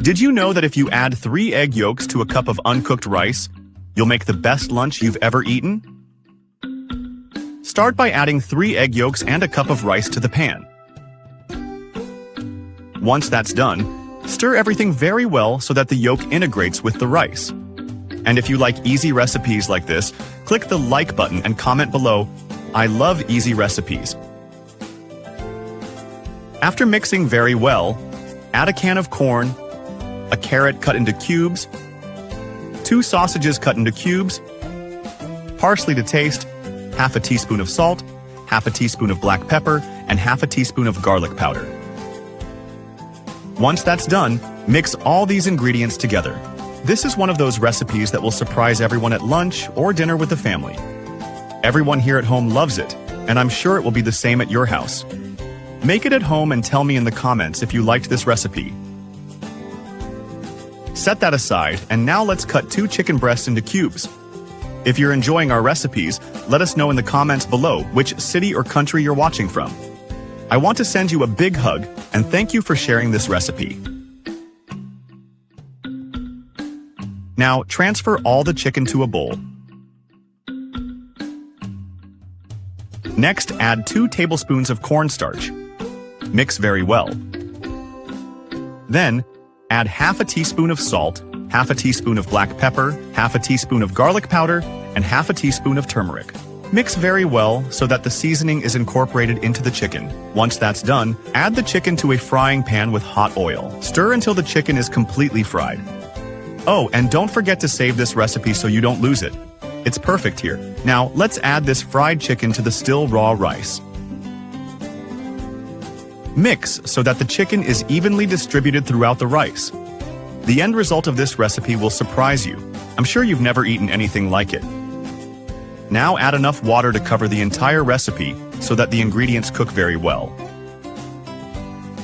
Did you know that if you add 3 egg yolks to a cup of uncooked rice, you'll make the best lunch you've ever eaten? Start by adding 3 egg yolks and a cup of rice to the pan. Once that's done, stir everything very well so that the yolk integrates with the rice. And if you like easy recipes like this, click the like button and comment below, "I love easy recipes." After mixing very well, add a can of corn, a carrot cut into cubes, 2 sausages cut into cubes, parsley to taste, half a teaspoon of salt, half a teaspoon of black pepper, and half a teaspoon of garlic powder. Once that's done, mix all these ingredients together. This is one of those recipes that will surprise everyone at lunch or dinner with the family. Everyone here at home loves it, and I'm sure it will be the same at your house. Make it at home and tell me in the comments if you liked this recipe. Set that aside, and now let's cut 2 chicken breasts into cubes. If you're enjoying our recipes, let us know in the comments below which city or country you're watching from. I want to send you a big hug, and thank you for sharing this recipe. Now, transfer all the chicken to a bowl. Next, add 2 tablespoons of cornstarch. Mix very well. Then, add half a teaspoon of salt, half a teaspoon of black pepper, half a teaspoon of garlic powder, and half a teaspoon of turmeric. Mix very well so that the seasoning is incorporated into the chicken. Once that's done, add the chicken to a frying pan with hot oil. Stir until the chicken is completely fried. Oh, and don't forget to save this recipe so you don't lose it. It's perfect here. Now, let's add this fried chicken to the still raw rice. Mix so that the chicken is evenly distributed throughout the rice. The end result of this recipe will surprise you. I'm sure you've never eaten anything like it. Now add enough water to cover the entire recipe so that the ingredients cook very well.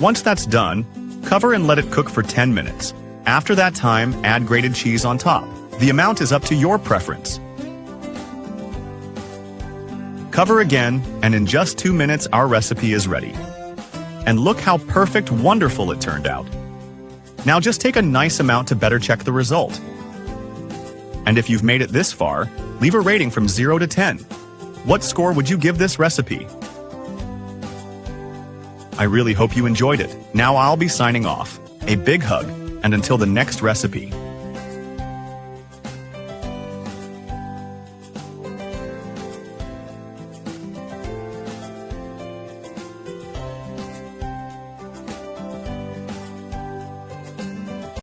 Once that's done, cover and let it cook for 10 minutes. After that time, add grated cheese on top. The amount is up to your preference. Cover again, and in just 2 minutes our recipe is ready. And look how perfect, wonderful it turned out. Now just take a nice amount to better check the result. And if you've made it this far, leave a rating from 0 to 10. What score would you give this recipe? I really hope you enjoyed it. Now I'll be signing off. A big hug, and until the next recipe.